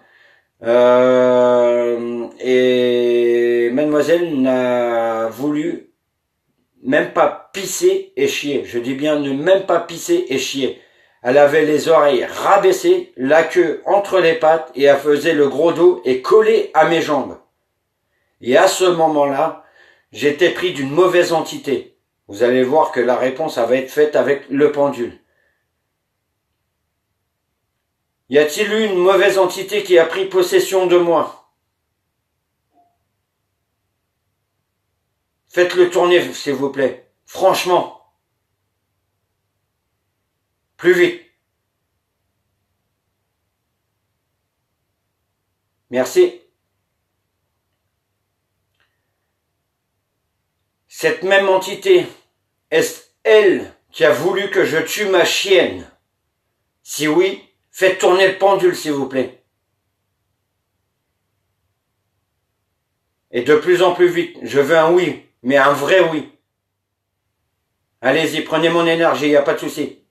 Et mademoiselle n'a voulu même pas pisser et chier. Je dis bien ne même pas pisser et chier. Elle avait les oreilles rabaissées, la queue entre les pattes et elle faisait le gros dos et collée à mes jambes. Et à ce moment-là, j'étais pris d'une mauvaise entité. Vous allez voir que la réponse va être faite avec le pendule. Y a-t-il eu une mauvaise entité qui a pris possession de moi? Faites-le tourner, s'il vous plaît. Franchement. Plus vite. Merci. Cette même entité, est-ce elle qui a voulu que je tue ma chienne? Si oui, faites tourner le pendule, s'il vous plaît. Et de plus en plus vite. Je veux un oui, mais un vrai oui. Allez-y, prenez mon énergie, il n'y a pas de souci.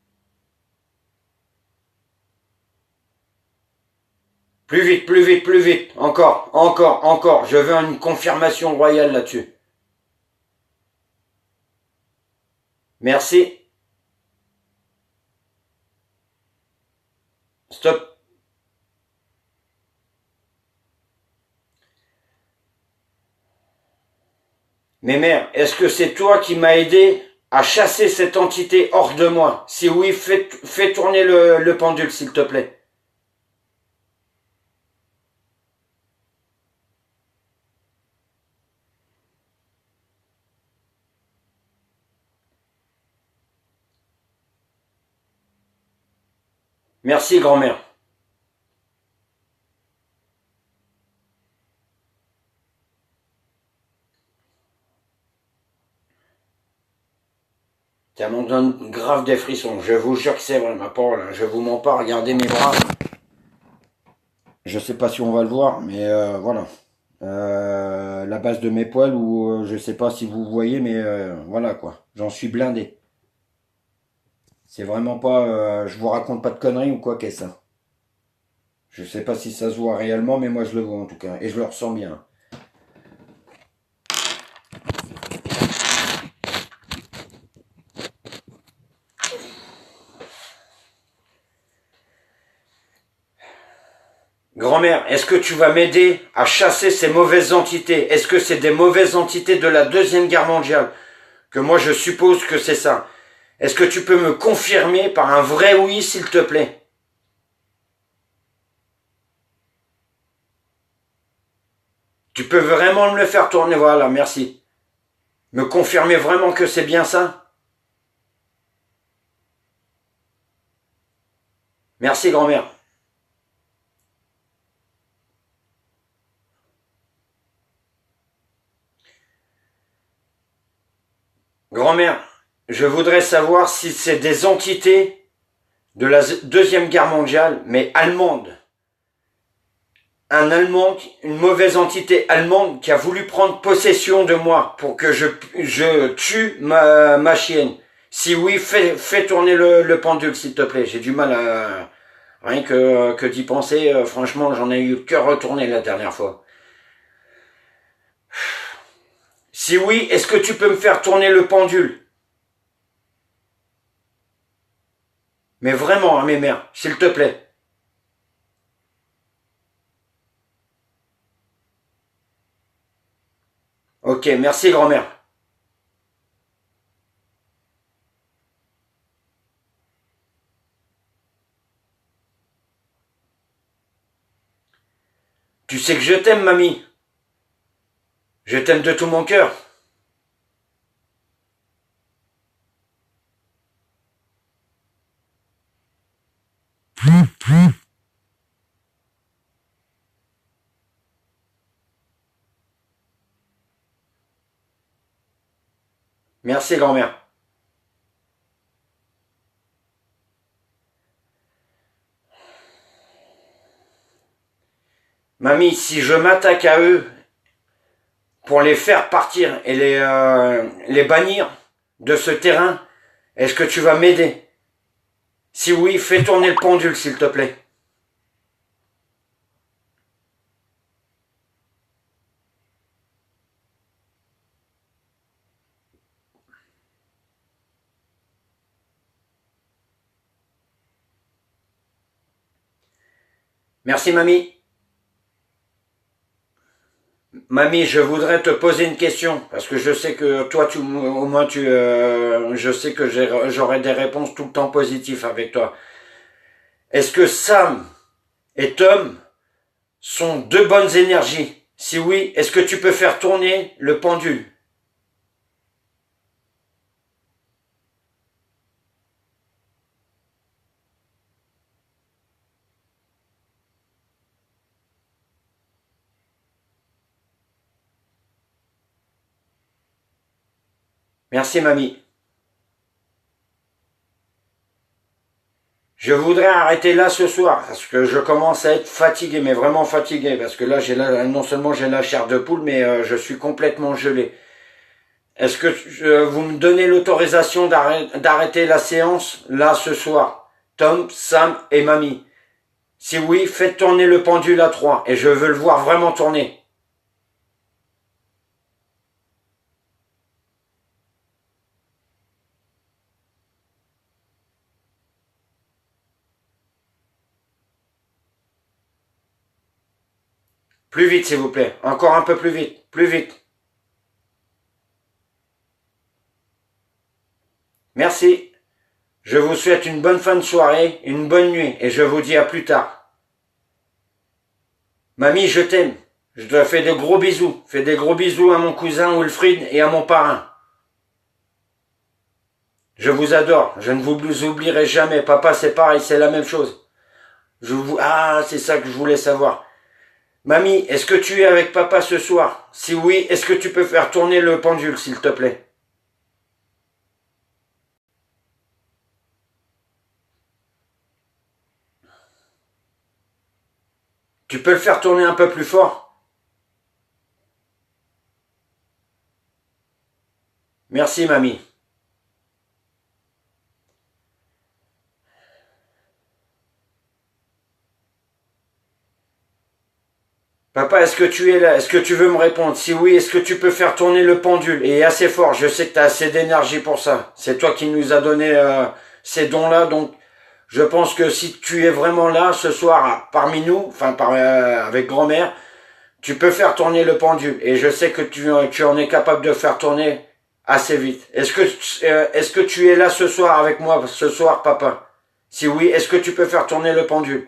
Plus vite, plus vite, plus vite. Encore, encore, encore. Je veux une confirmation royale là-dessus. Merci. Stop. Mais mère, est-ce que c'est toi qui m'as aidé à chasser cette entité hors de moi? Si oui, fais tourner le pendule, s'il te plaît. Merci, grand-mère. Ça m'en donne grave des frissons. Je vous jure que c'est vrai, ma parole. Je vous mens pas, regardez mes bras. Je sais pas si on va le voir, mais voilà. La base de mes poils, ou je sais pas si vous voyez, mais voilà quoi. J'en suis blindé. C'est vraiment pas... je vous raconte pas de conneries ou quoi qu'est-ce ça. Je sais pas si ça se voit réellement, mais moi je le vois en tout cas. Et je le ressens bien. Grand-mère, est-ce que tu vas m'aider à chasser ces mauvaises entités? Est-ce que c'est des mauvaises entités de la Deuxième Guerre mondiale? Que moi je suppose que c'est ça. Est-ce que tu peux me confirmer par un vrai oui, s'il te plaît? Tu peux vraiment me le faire tourner, voilà, merci. Me confirmer vraiment que c'est bien ça? Merci, grand-mère. Grand-mère, je voudrais savoir si c'est des entités de la Deuxième Guerre mondiale, mais allemandes. Un Allemand, une mauvaise entité allemande qui a voulu prendre possession de moi pour que je tue ma chienne. Si oui, fais tourner le pendule, s'il te plaît. J'ai du mal à... Rien que d'y penser, franchement, j'en ai eu le cœur retourné la dernière fois. Si oui, est-ce que tu peux me faire tourner le pendule? Mais vraiment, hein, mes mères, s'il te plaît. Ok, merci grand-mère. Tu sais que je t'aime, mamie. Je t'aime de tout mon cœur. Merci grand-mère. Mamie, si je m'attaque à eux pour les faire partir et les bannir de ce terrain, est-ce que tu vas m'aider? Si oui, fais tourner le pendule, s'il te plaît. Merci, mamie. Mamie, je voudrais te poser une question, parce que je sais que toi, au moins, je sais que j'aurai des réponses tout le temps positives avec toi. Est-ce que Sam et Tom sont deux bonnes énergies? Si oui, est-ce que tu peux faire tourner le pendule? Merci, mamie. Je voudrais arrêter là ce soir, parce que je commence à être fatigué, mais vraiment fatigué, parce que là, non seulement j'ai la chair de poule, mais je suis complètement gelé. Est-ce que vous me donnez l'autorisation d'arrêter la séance là ce soir? Tom, Sam et mamie. Si oui, faites tourner le pendule à 3 et je veux le voir vraiment tourner. Plus vite s'il vous plaît, encore un peu plus vite, plus vite. Merci. Je vous souhaite une bonne fin de soirée, une bonne nuit et je vous dis à plus tard. Mamie, je t'aime. Je te fais de gros bisous. Fais des gros bisous à mon cousin Wilfried et à mon parrain. Je vous adore. Je ne vous oublierai jamais. Papa, c'est pareil, c'est la même chose. Ah, c'est ça que je voulais savoir. Mamie, est-ce que tu es avec papa ce soir? Si oui, est-ce que tu peux faire tourner le pendule, s'il te plaît? Tu peux le faire tourner un peu plus fort? Merci, mamie. Papa, est-ce que tu es là? Est-ce que tu veux me répondre? Si oui, est-ce que tu peux faire tourner le pendule? Et assez fort, je sais que tu as assez d'énergie pour ça. C'est toi qui nous as donné ces dons-là, donc je pense que si tu es vraiment là ce soir parmi nous, enfin avec grand-mère, tu peux faire tourner le pendule. Et je sais que tu en es capable de faire tourner assez vite. Est-ce que tu es là ce soir avec moi, ce soir, papa? Si oui, est-ce que tu peux faire tourner le pendule?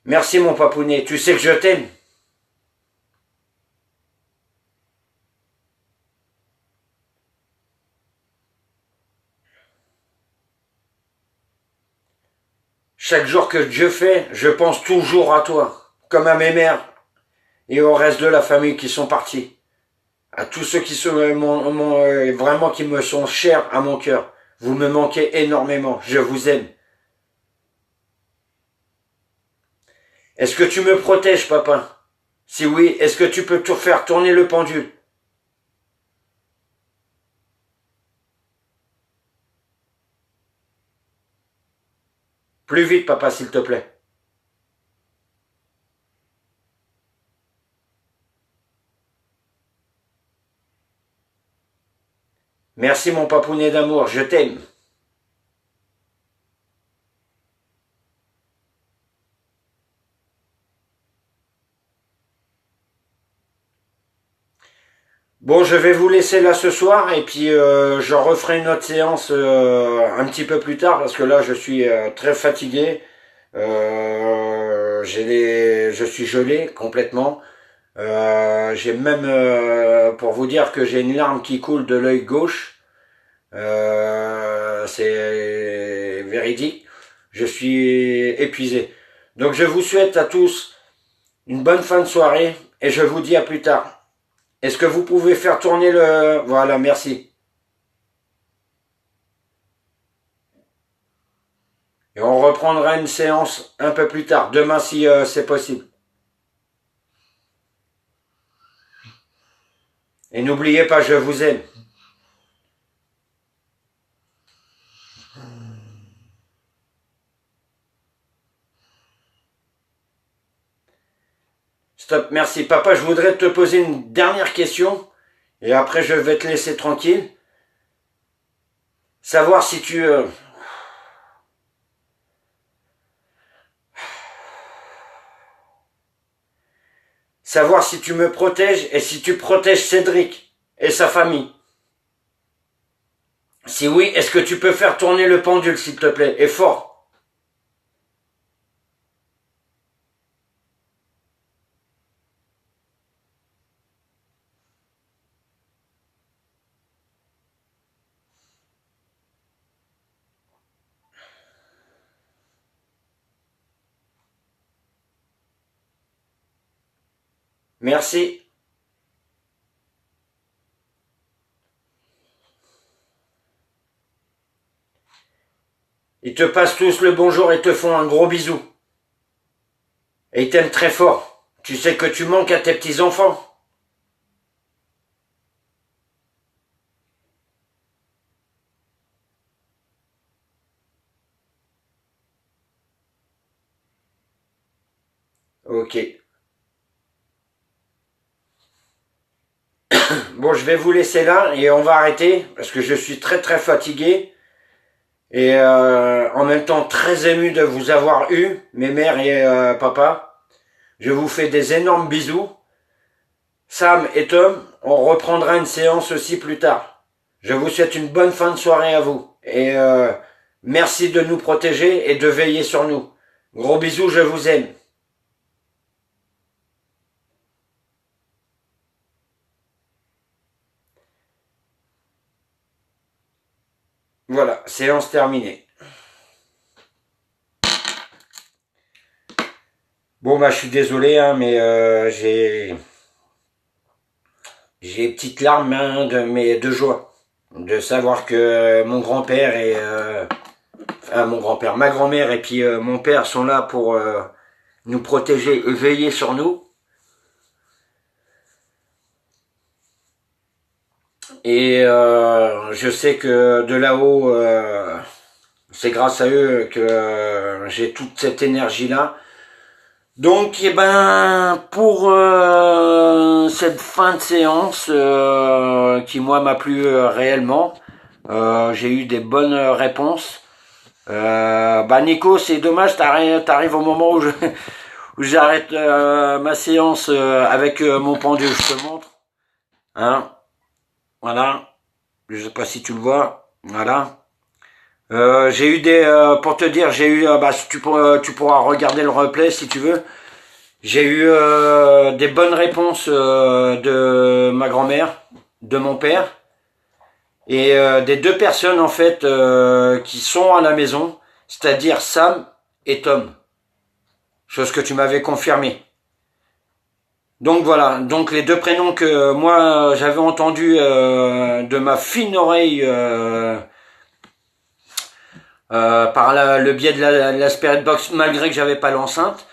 Merci mon papounet, tu sais que je t'aime. Chaque jour que Dieu fait, je pense toujours à toi, comme à mes mères et au reste de la famille qui sont partis. À tous ceux qui sont vraiment qui me sont chers à mon cœur. Vous me manquez énormément, je vous aime. Est-ce que tu me protèges, papa? Si oui, est-ce que tu peux tout faire tourner le pendule? Plus vite, papa, s'il te plaît. Merci mon papounet d'amour, je t'aime. Bon, je vais vous laisser là ce soir et puis je referai une autre séance un petit peu plus tard parce que là je suis très fatigué. Je suis gelé complètement. J'ai même, pour vous dire que j'ai une larme qui coule de l'œil gauche. C'est véridique. Je suis épuisé. Donc je vous souhaite à tous une bonne fin de soirée et je vous dis à plus tard. Est-ce que vous pouvez faire tourner le... Voilà, merci. Et on reprendra une séance un peu plus tard, demain si c'est possible. Et n'oubliez pas, je vous aime. Stop, merci. Papa, je voudrais te poser une dernière question. Et après, je vais te laisser tranquille. Savoir si tu... savoir si tu me protèges et si tu protèges Cédric et sa famille. Si oui, est-ce que tu peux faire tourner le pendule, s'il te plaît, et fort? Merci. Ils te passent tous le bonjour et te font un gros bisou. Et ils t'aiment très fort. Tu sais que tu manques à tes petits-enfants. Ok. Bon, je vais vous laisser là et on va arrêter parce que je suis très très fatigué et en même temps très ému de vous avoir eu, mes mères et papa. Je vous fais des énormes bisous. Sam et Tom, on reprendra une séance aussi plus tard. Je vous souhaite une bonne fin de soirée à vous et merci de nous protéger et de veiller sur nous. Gros bisous, je vous aime. Voilà, séance terminée. Bon bah je suis désolé hein, mais j'ai des petites larmes hein, de joie de savoir que mon grand-père et mon grand-père, ma grand-mère et puis mon père sont là pour nous protéger et veiller sur nous. Et je sais que de là-haut, c'est grâce à eux que j'ai toute cette énergie-là. Donc, eh ben, pour cette fin de séance qui moi m'a plu réellement, j'ai eu des bonnes réponses. Bah Nico, c'est dommage, t'arrives au moment où où j'arrête ma séance avec mon pendule. Je te montre, hein, voilà. Je sais pas si tu le vois, voilà. J'ai eu pour te dire, j'ai eu, bah tu pourras regarder le replay si tu veux. J'ai eu des bonnes réponses de ma grand-mère, de mon père et des deux personnes en fait qui sont à la maison, c'est-à-dire Sam et Tom. Chose que tu m'avais confirmé. Donc voilà, donc les deux prénoms que moi j'avais entendus de ma fine oreille par le biais de la Spirit Box, malgré que j'avais pas l'enceinte,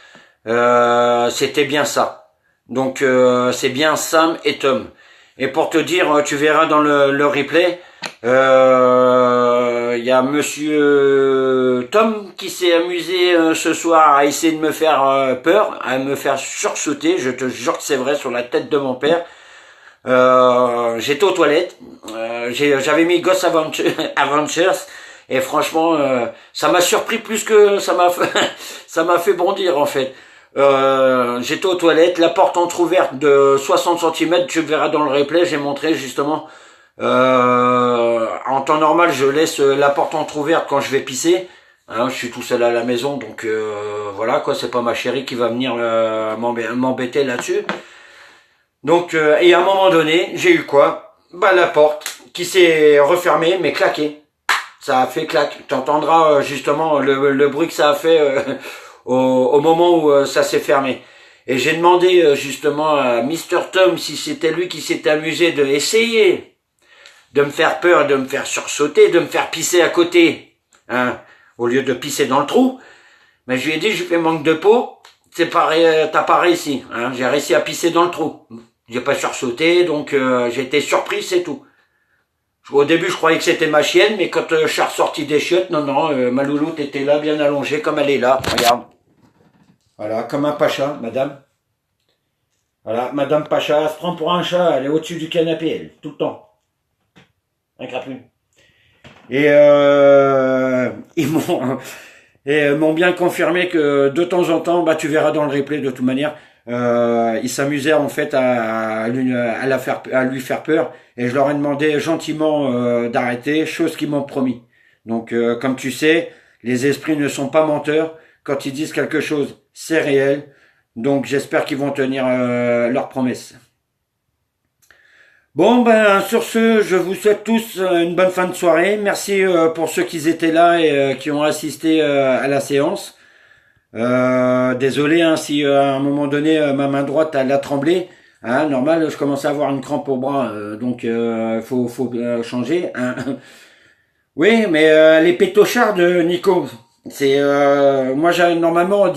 c'était bien ça. Donc c'est bien Sam et Tom. Et pour te dire, tu verras dans le replay, y a monsieur Tom qui s'est amusé ce soir à essayer de me faire peur, à me faire sursauter, je te jure que c'est vrai, sur la tête de mon père. J'étais aux toilettes, j'avais mis Ghost Adventures, et franchement, ça m'a surpris plus que ça m'a ça m'a fait bondir en fait. J'étais aux toilettes, la porte entrouverte de 60 cm, tu verras dans le replay, j'ai montré justement. En temps normal, je laisse la porte entrouverte quand je vais pisser. Hein, je suis tout seul à la maison, donc voilà quoi, c'est pas ma chérie qui va venir m'embêter là-dessus. Donc, et à un moment donné, j'ai eu quoi? Bah la porte qui s'est refermée, mais claquée. Ça a fait clac. Tu entendras justement le bruit que ça a fait au moment où ça s'est fermé. Et j'ai demandé justement à Mr. Tom si c'était lui qui s'était amusé de essayer de me faire peur, de me faire sursauter, de me faire pisser à côté, hein, au lieu de pisser dans le trou. Mais je lui ai dit, je fais manque de peau, c'est pareil, t'as pas réussi, hein, j'ai réussi à pisser dans le trou. J'ai pas sursauté, donc j'ai été surpris, c'est tout. Au début, je croyais que c'était ma chienne, mais quand je suis ressorti des chiottes, non, ma louloute était là, bien allongée, comme elle est là, regarde. Voilà, comme un pacha, madame. Voilà, Madame Pacha, elle se prend pour un chat, elle est au-dessus du canapé, elle, tout le temps. Un crapule. Et m'ont bien confirmé que de temps en temps, bah tu verras dans le replay de toute manière, ils s'amusaient en fait à lui faire peur. Et je leur ai demandé gentiment d'arrêter, chose qu'ils m'ont promis. Donc comme tu sais, les esprits ne sont pas menteurs. Quand ils disent quelque chose, c'est réel. Donc j'espère qu'ils vont tenir leurs promesses. Bon ben sur ce, je vous souhaite tous une bonne fin de soirée. Merci pour ceux qui étaient là et qui ont assisté à la séance. Désolé hein, si à un moment donné ma main droite elle a tremblé. Hein, normal, je commence à avoir une crampe au bras, donc faut changer. Hein. Oui, mais les pétochards de Nico, c'est moi j'ai normalement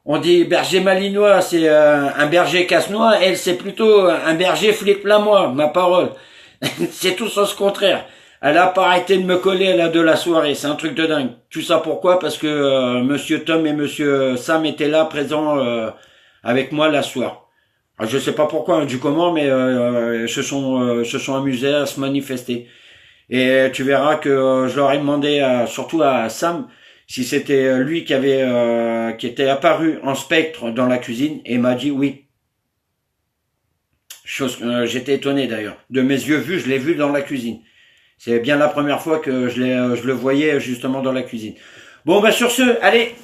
on dit berger malinois, c'est un berger casse-noix. Elle, c'est plutôt un berger flip-la-moi, ma parole. C'est tout sens contraire. Elle a pas arrêté de me coller là de la soirée. C'est un truc de dingue. Tout ça pourquoi? Parce que Monsieur Tom et Monsieur Sam étaient là présents avec moi la soir. Alors, je sais pas pourquoi, du comment, mais se sont amusés à se manifester. Et tu verras que je leur ai demandé, surtout à Sam, si c'était lui qui était apparu en spectre dans la cuisine, et il m'a dit oui. Chose, j'étais étonné d'ailleurs. De mes yeux vus, je l'ai vu dans la cuisine. C'est bien la première fois que je le voyais justement dans la cuisine. Bon, bah sur ce, allez,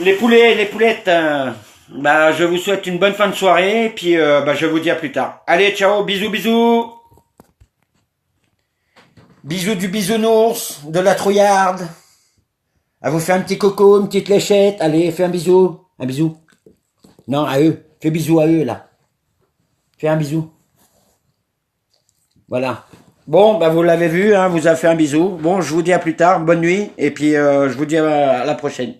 les poulets, les poulettes, bah je vous souhaite une bonne fin de soirée, et puis bah je vous dis à plus tard. Allez, ciao, bisous, bisous. Bisous du bisounours, de la trouillarde. À vous faire un petit coco, une petite léchette. Allez, fais un bisou. Un bisou. Non, à eux. Fais bisou à eux, là. Fais un bisou. Voilà. Bon, bah vous l'avez vu, hein, vous avez fait un bisou. Bon, je vous dis à plus tard. Bonne nuit. Et puis, je vous dis à la prochaine.